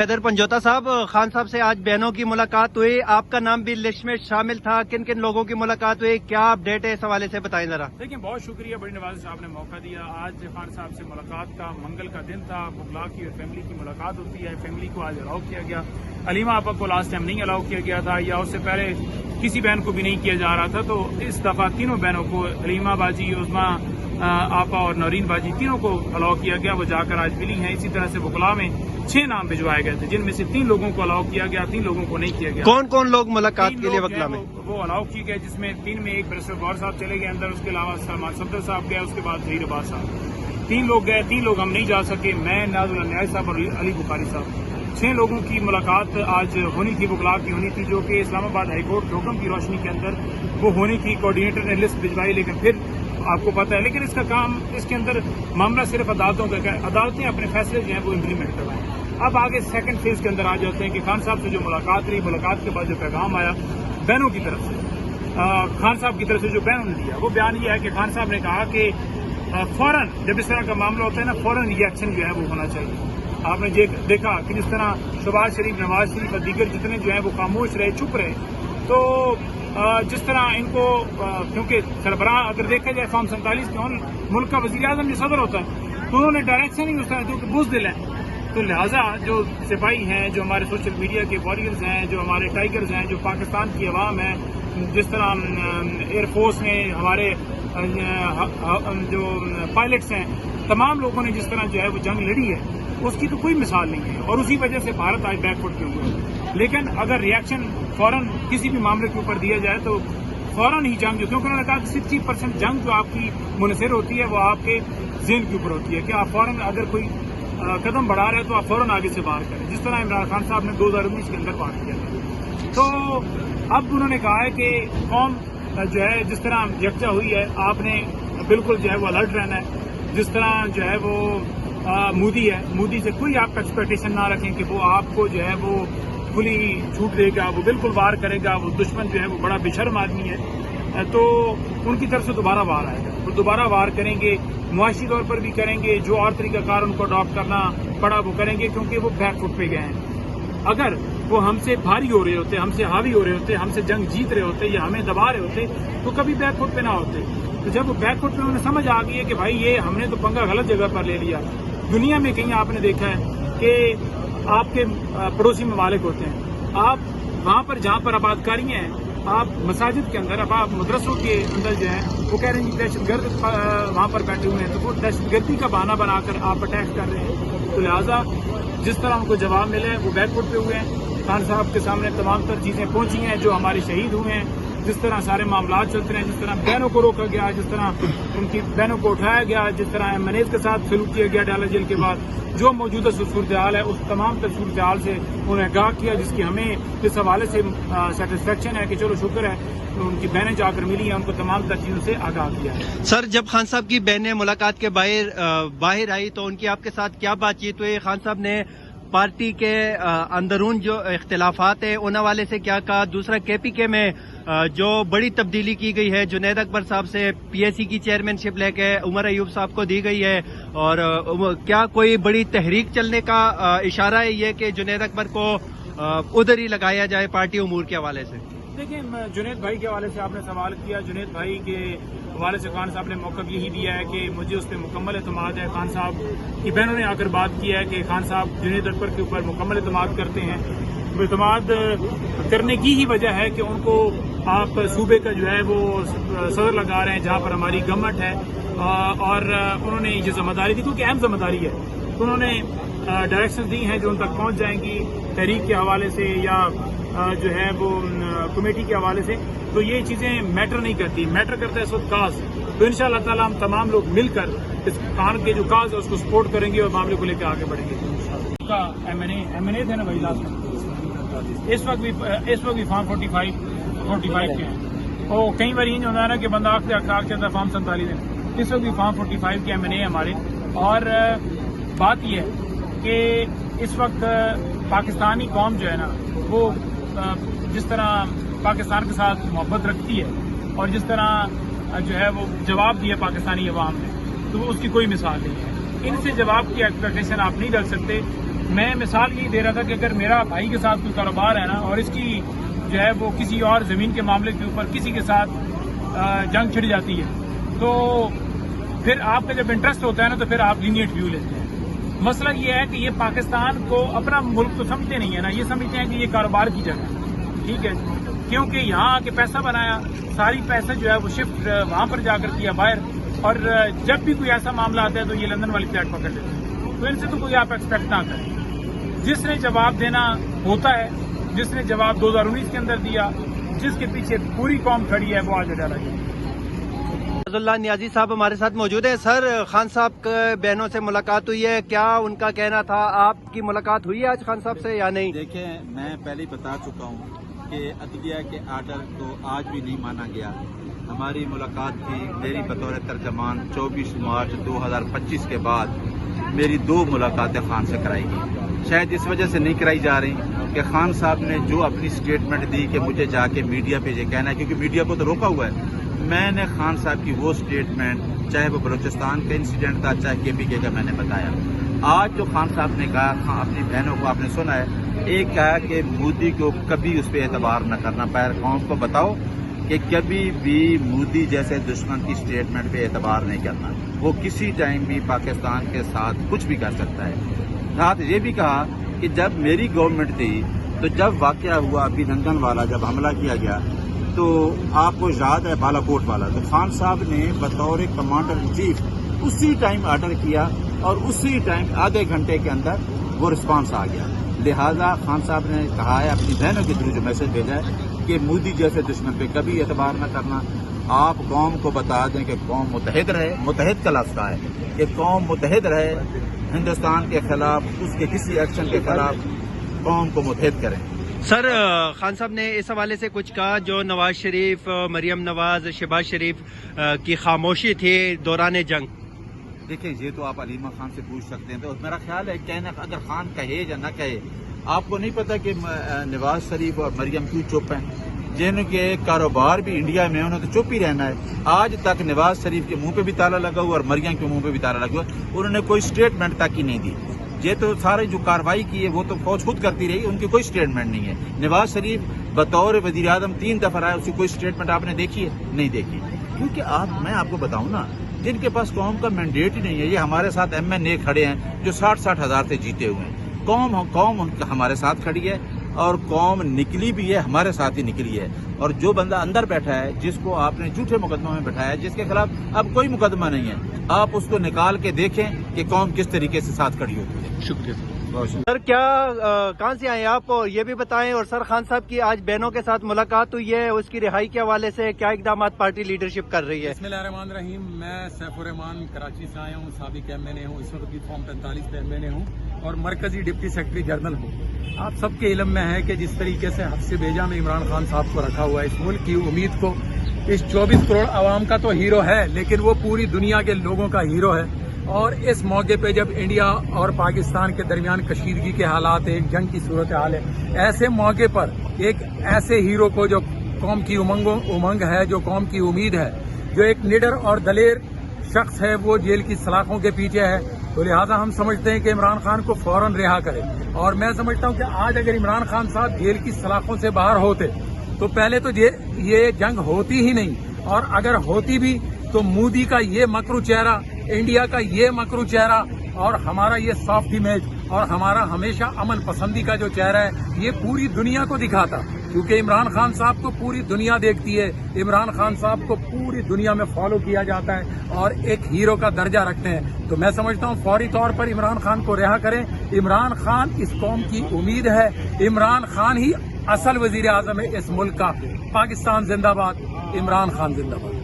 हैदर पंजोता साहब, खान साहब से आज बहनों की मुलाकात हुई, आपका नाम भी लिस्ट में शामिल था, किन किन लोगों की मुलाकात हुई, क्या अपडेट है इस हवाले से बताएं जरा। देखिए, बहुत शुक्रिया बड़ी नवाज साहब ने मौका दिया। आज खान साहब से मुलाकात का मंगल का दिन था। बुगला की और फैमिली की मुलाकात होती है। फैमिली को आज अलाउ किया गया। अलीमा आपा को लास्ट टाइम नहीं अलाउ किया गया था, या उससे पहले किसी बहन को भी नहीं किया जा रहा था। तो इस दफा तीनों बहनों को, अलीमा बाजी, उस्मा आपा और नौरीन बाजी, तीनों को अलाउ किया गया। वो जाकर आज मिली हैं। इसी तरह से बुगला में 6 नाम भिजवाए गए थे, जिनमें से 3 लोगों को अलाउ किया गया, 3 लोगों को नहीं किया गया। कौन कौन लोग मुलाकात के लिए बुगला में? वो अलाउ किए गए, जिसमें 3 में एक बैरिस्टर गौर साहब चले गए अंदर, उसके अलावा सलमान सफदर साहब गए, उसके बाद जहीर अब्बास साहब। 3 लोग गए, 3 लोग हम नहीं जा सके, मैं, नाजुल न्याय साहब और अली बुखारी साहब। 6 लोगों की मुलाकात आज होनी थी, बुगला की होनी थी, जो कि इस्लामाबाद हाईकोर्ट के हुक्म की रोशनी के अंदर वो होनी थी। कोऑर्डिनेटर ने लिस्ट भिजवाई, लेकिन फिर आपको पता है, लेकिन इसका काम, इसके अंदर मामला सिर्फ अदालतों का है। अदालतें अपने फैसले जो हैं वो इम्प्लीमेंट करवाएं। अब आगे सेकंड फेज के अंदर आ जाते हैं कि खान साहब से जो मुलाकात रही, मुलाकात के बाद जो पैगाम आया बहनों की तरफ से, खान साहब की तरफ से जो बयान दिया, वो बयान ये है कि खान साहब ने कहा कि फौरन जब इस तरह का मामला होता है ना, फौरन रिएक्शन जो है वो होना चाहिए। आपने देखा कि जिस तरह शहबाज शरीफ, नवाज शरीफ और दीगर जितने जो है वो खामोश रहे, चुप रहे, तो जिस तरह इनको, क्योंकि सरबराह अगर देखा जाए फॉर्म 47 के मुल्क का वज़ीर आज़म जो सदर होता है, तो उन्होंने डायरेक्शन ही उस तरह, क्योंकि बुज़दिल है। तो लिहाजा जो सिपाही हैं, जो हमारे सोशल मीडिया के वॉरियर्स हैं, जो हमारे टाइगर्स हैं, जो पाकिस्तान की अवाम है, जिस तरह एयरफोर्स ने, हमारे जो पायलट्स हैं, तमाम लोगों ने जिस तरह जो है वो जंग लड़ी है, उसकी तो कोई मिसाल नहीं है। और उसी वजह से भारत आज बैकफुट पे हुआ है। लेकिन अगर रिएक्शन फौरन किसी भी मामले के ऊपर दिया जाए तो फौरन ही जंग, क्योंकि उन्होंने कहा कि 60% जंग जो आपकी मुनसर होती है वो आपके ज़हन के ऊपर होती है, कि आप फौरन अगर कोई कदम बढ़ा रहे हैं तो आप फौरन आगे से बाहर करें, जिस तरह इमरान खान साहब ने 2019 के अंदर बात किया था। तो अब उन्होंने कहा है कि कौम जो है जिस तरह यकजा हुई है, आपने बिल्कुल जो है वो अलर्ट रहना है। जिस तरह जो है वो मोदी है, मोदी से कोई आप एक्सपेक्टेशन ना रखें कि वो आपको जो है वो खुली छूट देगा, वो बिल्कुल वार करेगा। वो दुश्मन जो है वो बड़ा बेशर्म आदमी है, तो उनकी तरफ से दोबारा वार आएगा, वो दोबारा वार करेंगे, मुआशी तौर पर भी करेंगे। जो और तरीकाकार उनको अडॉप्ट करना पड़ा वो करेंगे, क्योंकि वो बैकफुट पे गए हैं। अगर वो हमसे भारी हो रहे होते, हमसे हावी हो रहे होते, हमसे जंग जीत रहे होते या हमें दबा रहे होते, तो कभी बैकफुट पे ना होते। तो जब वो बैकफुट पे उन्हें समझ आ गई है कि भाई ये हमने तो पंगा गलत जगह पर ले लिया। दुनिया में कहीं आपने देखा है कि आपके पड़ोसी ममालिक होते हैं, आप वहां पर जहां पर आबादकारियां हैं, आप मसाजिद के अंदर, अब आप मदरसों के अंदर जो है वो कह रहे हैं कि दहशतगर्द वहां पर बैठे हुए हैं, तो वो दहशतगर्दी का बहाना बनाकर आप अटैक कर रहे हैं। तो लिहाजा जिस तरह उनको जवाब मिले हैं वो बैकफुट पे हुए हैं। खान साहब के सामने तमाम तर चीजें पहुंची हैं, जो हमारे शहीद हुए हैं, जिस तरह सारे मामला चलते हैं, जिस तरह बहनों को रोका गया, जिस तरह उनकी बहनों को उठाया गया, जिस तरह एमएनएज के साथ सलूक किया गया डाला जेल के बाद, जो मौजूदा सूरत हाल है, उस तमाम तर सूरत हाल से उन्हें आगाह किया, जिसकी हमें इस हवाले से सेटिस्फेक्शन है कि चलो शुक्र है तो उनकी बहनें जाकर मिली हैं, उनको तमाम तर चीजों से आगाह किया है। सर, जब खान साहब की बहनें मुलाकात के बाहर आई तो उनकी आपके साथ क्या बातचीत हुई? खान साहब ने पार्टी के अंदरून जो इख्तिलाफात है उन हवाले से क्या कहा? दूसरा, केपीके में जो बड़ी तब्दीली की गई है, जुनैद अकबर साहब से पीएसी की चेयरमैनशिप लेके उमर अयूब साहब को दी गई है, और क्या कोई बड़ी तहरीक चलने का इशारा है ये कि जुनैद अकबर को उधर ही लगाया जाए पार्टी उमूर के हवाले से? देखिए, जुनैद भाई के हवाले से आपने सवाल किया। जुनैद भाई के हवाले से खान साहब ने मौका यही दिया है कि मुझे उस पर मुकम्मल एतमाद है। खान साहब की बहनों ने आकर बात की है कि खान साहब जुनैद अकबर के ऊपर मुकम्मल एतमाद करते हैं। एतमाद करने की ही वजह है कि उनको आप सूबे का जो है वो सदर लगा रहे हैं, जहाँ पर हमारी गवर्नमेंट है, और उन्होंने ये जिम्मेदारी दी, क्योंकि अहम जिम्मेदारी है, तो उन्होंने डायरेक्शन दी हैं जो उन तक पहुंच जाएंगी तहरीक के हवाले से या जो है वो कमेटी के हवाले से। तो ये चीजें मैटर नहीं करती, मैटर करता है इस वक्त काज। तो इंशाअल्लाह ताला हम तमाम लोग मिलकर इस कान के जो काज है उसको सपोर्ट करेंगे और मामले को लेकर आगे बढ़ेंगे। का एमएनए थे ना भाई लास्ट में, इस वक्त भी फॉर्म 45 के हैं। और कई बार ये होता है ना कि बंदा आखिर अखबार के अंदर फॉर्म 47 है, इस वक्त भी फॉर्म 45 के एमएनए हमारे। और बात यह है कि इस वक्त पाकिस्तानी कौम जो है ना, वो जिस तरह पाकिस्तान के साथ मोहब्बत रखती है और जिस तरह जो है वो जवाब दिया पाकिस्तानी अवाम ने, तो उसकी कोई मिसाल नहीं है। इनसे जवाब की एक्सपेक्टेशन आप नहीं रख सकते। میں مثال یہی دے رہا تھا کہ اگر میرا بھائی کے ساتھ کوئی کاروبار ہے نا اور اس کی جو ہے وہ کسی اور زمین کے معاملے کے اوپر کسی کے ساتھ جنگ چھڑ جاتی ہے تو پھر آپ کا جب انٹرسٹ ہوتا ہے نا تو پھر آپ لینیٹ ویو لیتے ہیں. مسئلہ یہ ہے کہ یہ پاکستان کو اپنا ملک تو سمجھتے نہیں ہے نا, یہ سمجھتے ہیں کہ یہ کاروبار کی جگہ ہے, ٹھیک ہے, کیونکہ یہاں آ کے پیسہ بنایا, ساری پیسہ جو ہے وہ شفٹ وہاں پر جا کر کیا باہر, اور جب بھی کوئی ایسا معاملہ آتا ہے تو یہ لندن والی فلیٹ پکڑ لیتے ہیں. تو ان سے تو کوئی آپ ایکسپیکٹ نہ کریں. جس نے جواب دینا ہوتا ہے, جس نے جواب 2019 کے اندر دیا, جس کے پیچھے پوری قوم کھڑی ہے, وہ آج ڈالا گیا. اللہ نیازی صاحب ہمارے ساتھ موجود ہیں. سر, خان صاحب کے بہنوں سے ملاقات ہوئی ہے, کیا ان کا کہنا تھا؟ آپ کی ملاقات ہوئی ہے آج خان صاحب سے یا نہیں؟ دیکھیں, میں پہلے ہی بتا چکا ہوں کہ عدلیہ کے آرڈر کو آج بھی نہیں مانا گیا. ہماری ملاقات تھی میری بطور ترجمان 24 مارچ 2025 کے بعد میری 2 ملاقاتیں خان سے کرائی گئی. شاید اس وجہ سے نہیں کرائی جا رہی کہ خان صاحب نے جو اپنی سٹیٹمنٹ دی کہ مجھے جا کے میڈیا پہ یہ کہنا ہے, کیونکہ میڈیا کو تو روکا ہوا ہے. میں نے خان صاحب کی وہ سٹیٹمنٹ, چاہے وہ بلوچستان کا انسیڈنٹ تھا چاہے KPK کا, میں نے بتایا. آج جو خان صاحب نے کہا, اپنی بہنوں کو آپ نے سنا ہے, ایک کہا کہ مودی کو کبھی اس پہ اعتبار نہ کرنا. پیر قوم کو بتاؤ کہ کبھی بھی مودی جیسے دشمن کی سٹیٹمنٹ پہ اعتبار نہیں کرنا. وہ کسی ٹائم بھی پاکستان کے ساتھ کچھ بھی کر سکتا ہے. ساتھ یہ بھی کہا کہ جب میری گورنمنٹ تھی تو جب واقعہ ہوا ابھی لندن والا, جب حملہ کیا گیا, تو آپ کو یاد ہے بالا کوٹ والا, تو خان صاحب نے بطور کمانڈر ان چیف اسی ٹائم آرڈر کیا اور اسی ٹائم آدھے گھنٹے کے اندر وہ رسپانس آ گیا. لہذا خان صاحب نے کہا ہے اپنی بہنوں کے تھرو جو میسج بھیجا ہے کہ مودی جیسے دشمن پہ کبھی اعتبار نہ کرنا. آپ قوم کو بتا دیں کہ قوم متحد رہے. متحد کا لفظ ہے کہ قوم متحد رہے ہندوستان کے خلاف, اس کے کسی ایکشن کے خلاف قوم کو متحد کریں. سر, خان صاحب نے اس حوالے سے کچھ کہا جو نواز شریف, مریم نواز, شہباز شریف کی خاموشی تھی دوران جنگ. دیکھیں, یہ تو آپ علیمہ خان سے پوچھ سکتے ہیں. تو میرا خیال ہے کہنا, اگر خان کہے یا نہ کہے, آپ کو نہیں پتا کہ نواز شریف اور مریم کیوں چپ ہیں؟ جن کے کاروبار بھی انڈیا میں, انہوں نے تو چپ ہی رہنا ہے. آج تک نواز شریف کے منہ پہ بھی تالا لگا ہوا اور مریم کے منہ پہ بھی تالا لگا ہوا, انہوں نے کوئی سٹیٹمنٹ تک ہی نہیں دی. یہ تو سارے جو کاروائی کی ہے وہ تو فوج خود کرتی رہی, ان کی کوئی سٹیٹمنٹ نہیں ہے. نواز شریف بطور وزیر اعظم 3 دفعہ آئے, اس کی کوئی سٹیٹمنٹ آپ نے دیکھی ہے؟ نہیں دیکھی. کیونکہ میں آپ کو بتاؤں نا, جن کے پاس قوم کا مینڈیٹ ہی نہیں ہے, یہ ہمارے ساتھ MNA کھڑے ہیں جو 60-60 ہزار سے جیتے ہوئے ہیں. قوم ہمارے ساتھ کھڑی ہے اور قوم نکلی بھی ہے, ہمارے ساتھ ہی نکلی ہے. اور جو بندہ اندر بیٹھا ہے, جس کو آپ نے جھوٹے مقدموں میں بٹھایا ہے, جس کے خلاف اب کوئی مقدمہ نہیں ہے, آپ اس کو نکال کے دیکھیں کہ قوم کس طریقے سے ساتھ کھڑی ہوتی ہے. شکریہ سر. کیا کہاں سے آئے آپ, اور یہ بھی بتائیں. اور سر, خان صاحب کی آج بہنوں کے ساتھ ملاقات ہوئی ہے, اس کی رہائی کے حوالے سے کیا اقدامات پارٹی لیڈرشپ کر رہی ہے؟ بسم اللہ الرحمن الرحیم. میں سیف الرحمان کراچی سے آیا ہوں, سابق MNA ہوں, اس وقت بھی فارم 45 پہ MNA ہوں اور مرکزی ڈپٹی سیکرٹری جنرل ہوں. آپ سب کے علم میں ہے کہ جس طریقے سے حفظ بیجا میں عمران خان صاحب کو رکھا ہوا ہے, اس ملک کی امید کو, اس 24 کروڑ عوام کا تو ہیرو ہے, لیکن وہ پوری دنیا کے لوگوں کا ہیرو ہے. اور اس موقع پہ جب انڈیا اور پاکستان کے درمیان کشیدگی کے حالات, ایک جنگ کی صورتحال ہے, ایسے موقع پر ایک ایسے ہیرو کو جو قوم کی امنگ ہے, جو قوم کی امید ہے, جو ایک نڈر اور دلیر شخص ہے, وہ جیل کی سلاخوں کے پیچھے ہے, تو لہٰذا ہم سمجھتے ہیں کہ عمران خان کو فوراً رہا کرے. اور میں سمجھتا ہوں کہ آج اگر عمران خان صاحب جیل کی سلاخوں سے باہر ہوتے تو پہلے تو یہ جنگ ہوتی ہی نہیں, اور اگر ہوتی بھی تو مودی کا یہ مکرو چہرہ, انڈیا کا یہ مکرو چہرہ, اور ہمارا یہ سافٹ امیج اور ہمارا ہمیشہ امن پسندی کا جو چہرہ ہے, یہ پوری دنیا کو دکھاتا. کیونکہ عمران خان صاحب کو پوری دنیا دیکھتی ہے, عمران خان صاحب کو پوری دنیا میں فالو کیا جاتا ہے اور ایک ہیرو کا درجہ رکھتے ہیں. تو میں سمجھتا ہوں فوری طور پر عمران خان کو رہا کریں. عمران خان اس قوم کی امید ہے, عمران خان ہی اصل وزیر اعظم ہے اس ملک کا. پاکستان زندہ باد, عمران خان زندہ باد.